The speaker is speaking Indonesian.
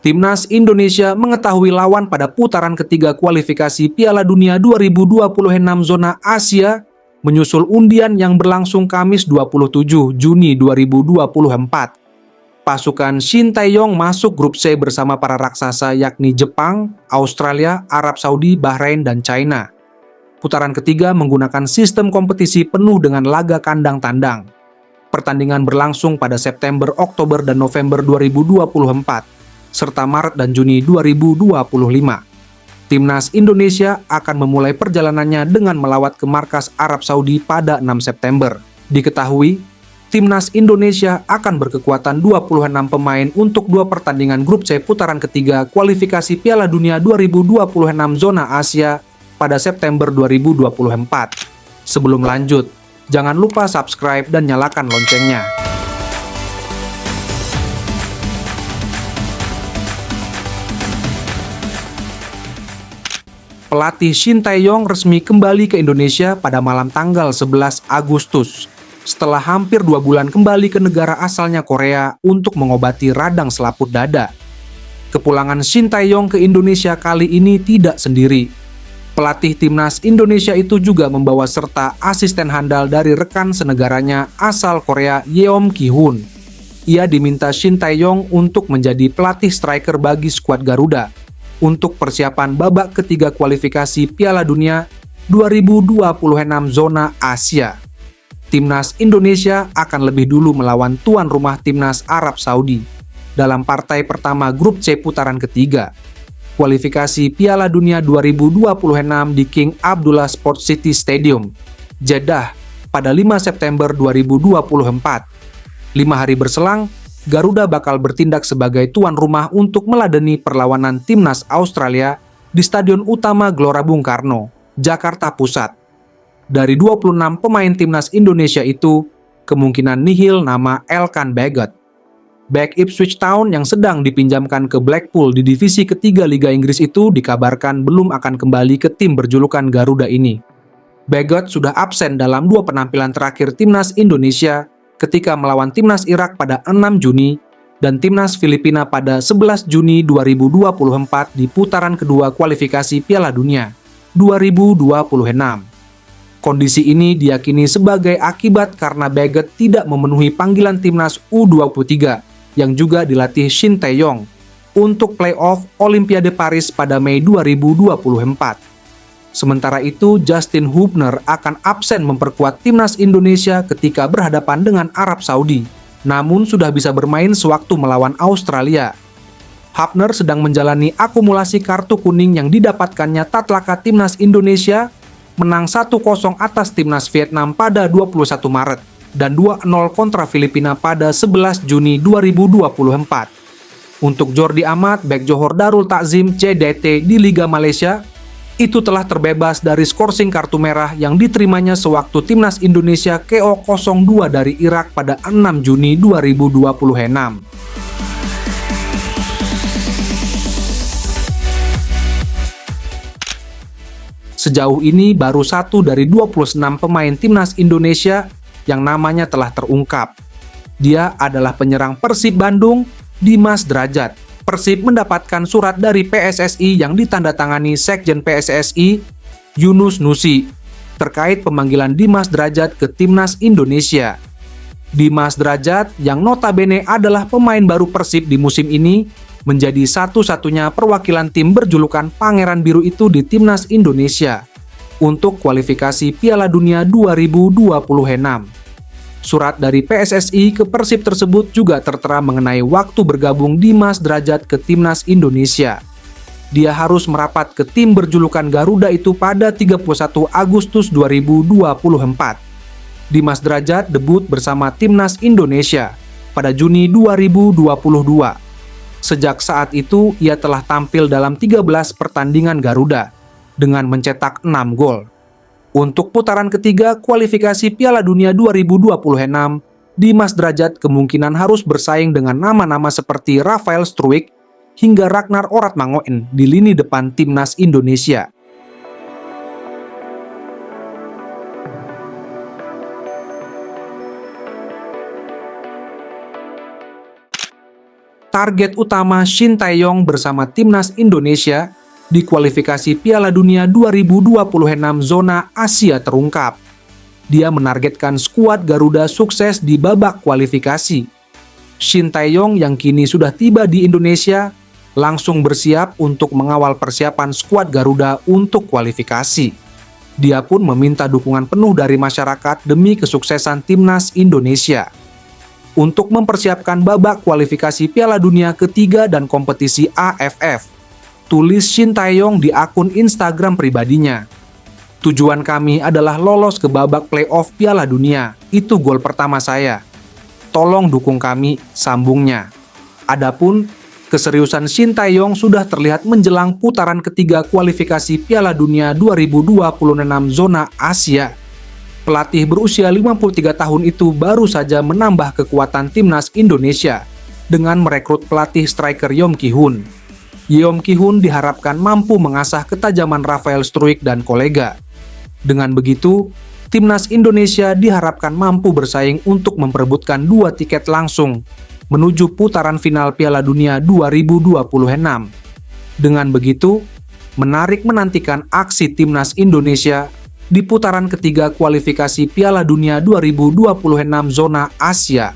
Timnas Indonesia mengetahui lawan pada putaran ketiga kualifikasi Piala Dunia 2026 zona Asia menyusul undian yang berlangsung Kamis 27 Juni 2024. Pasukan Shin Tae-yong masuk grup C bersama para raksasa yakni Jepang, Australia, Arab Saudi, Bahrain, dan China. Putaran ketiga menggunakan sistem kompetisi penuh dengan laga kandang tandang. Pertandingan berlangsung pada September, Oktober, dan November 2024. Serta Maret dan Juni 2025. Timnas Indonesia akan memulai perjalanannya dengan melawat ke markas Arab Saudi pada 6 September. Diketahui, Timnas Indonesia akan berkekuatan 26 pemain untuk 2 pertandingan grup C putaran ketiga kualifikasi Piala Dunia 2026 zona Asia pada September 2024. Sebelum lanjut, jangan lupa subscribe dan nyalakan loncengnya. Pelatih Shin Tae-yong resmi kembali ke Indonesia pada malam tanggal 11 Agustus setelah hampir 2 bulan kembali ke negara asalnya Korea untuk mengobati radang selaput dada. Kepulangan Shin Tae-yong ke Indonesia kali ini tidak sendiri. Pelatih timnas Indonesia itu juga membawa serta asisten handal dari rekan senegaranya asal Korea Yeom Ki-hun. Ia diminta Shin Tae-yong untuk menjadi pelatih striker bagi skuad Garuda untuk persiapan babak ketiga kualifikasi Piala Dunia 2026 zona Asia. Timnas Indonesia akan lebih dulu melawan tuan rumah Timnas Arab Saudi dalam partai pertama grup C putaran ketiga. Kualifikasi Piala Dunia 2026 di King Abdullah Sports City Stadium, Jeddah pada 5 September 2024. 5 hari berselang, Garuda bakal bertindak sebagai tuan rumah untuk meladeni perlawanan Timnas Australia di Stadion Utama Gelora Bung Karno, Jakarta Pusat. Dari 26 pemain Timnas Indonesia itu, kemungkinan nihil nama Elkan Baggott. Bek Ipswich Town yang sedang dipinjamkan ke Blackpool di divisi ketiga Liga Inggris itu dikabarkan belum akan kembali ke tim berjulukan Garuda ini. Baggott sudah absen dalam 2 penampilan terakhir Timnas Indonesia ketika melawan Timnas Irak pada 6 Juni dan Timnas Filipina pada 11 Juni 2024 di putaran kedua kualifikasi Piala Dunia 2026. Kondisi ini diyakini sebagai akibat karena Baggott tidak memenuhi panggilan Timnas U23 yang juga dilatih Shin Tae-yong untuk play-off Olimpiade Paris pada Mei 2024. Sementara itu, Justin Hubner akan absen memperkuat Timnas Indonesia ketika berhadapan dengan Arab Saudi, namun sudah bisa bermain sewaktu melawan Australia. Hubner sedang menjalani akumulasi kartu kuning yang didapatkannya tatkala Timnas Indonesia menang 1-0 atas Timnas Vietnam pada 21 Maret dan 2-0 kontra Filipina pada 11 Juni 2024. Untuk Jordi Amat, bek Johor Darul Takzim CDT di Liga Malaysia, itu telah terbebas dari skorsing kartu merah yang diterimanya sewaktu Timnas Indonesia KO 0-2 dari Irak pada 6 Juni 2026. Sejauh ini baru 1 dari 26 pemain Timnas Indonesia yang namanya telah terungkap. Dia adalah penyerang Persib Bandung, Dimas Drajat. Persib mendapatkan surat dari PSSI yang ditandatangani Sekjen PSSI, Yunus Nusi, terkait pemanggilan Dimas Drajat ke Timnas Indonesia. Dimas Drajat, yang notabene adalah pemain baru Persib di musim ini, menjadi satu-satunya perwakilan tim berjulukan Pangeran Biru itu di Timnas Indonesia untuk kualifikasi Piala Dunia 2026. Surat dari PSSI ke Persib tersebut juga tertera mengenai waktu bergabung Dimas Drajat ke Timnas Indonesia. Dia harus merapat ke tim berjulukan Garuda itu pada 31 Agustus 2024. Dimas Drajat debut bersama Timnas Indonesia pada Juni 2022. Sejak saat itu, ia telah tampil dalam 13 pertandingan Garuda dengan mencetak 6 gol. Untuk putaran ketiga kualifikasi Piala Dunia 2026, Dimas Drajat kemungkinan harus bersaing dengan nama-nama seperti Rafael Struijk hingga Ragnar Oratmangoen di lini depan Timnas Indonesia. Target utama Shin Tae-yong bersama timnas Indonesia di kualifikasi Piala Dunia 2026 zona Asia terungkap. Dia menargetkan skuad Garuda sukses di babak kualifikasi. Shin Tae-yong yang kini sudah tiba di Indonesia langsung bersiap untuk mengawal persiapan skuad Garuda untuk kualifikasi. Dia pun meminta dukungan penuh dari masyarakat demi kesuksesan timnas Indonesia. Untuk mempersiapkan babak kualifikasi Piala Dunia ketiga dan kompetisi AFF, tulis Shin Tae-yong di akun Instagram pribadinya. Tujuan kami adalah lolos ke babak playoff Piala Dunia, itu gol pertama saya. Tolong dukung kami, sambungnya. Adapun keseriusan Shin Tae-yong sudah terlihat menjelang putaran ketiga kualifikasi Piala Dunia 2026 zona Asia. Pelatih berusia 53 tahun itu baru saja menambah kekuatan timnas Indonesia dengan merekrut pelatih striker Yeom Ki-hun. Yeom Ki-hun diharapkan mampu mengasah ketajaman Rafael Struijk dan kolega. Dengan begitu, timnas Indonesia diharapkan mampu bersaing untuk memperebutkan 2 tiket langsung menuju putaran final Piala Dunia 2026. Dengan begitu, menarik menantikan aksi timnas Indonesia di putaran ketiga kualifikasi Piala Dunia 2026 zona Asia.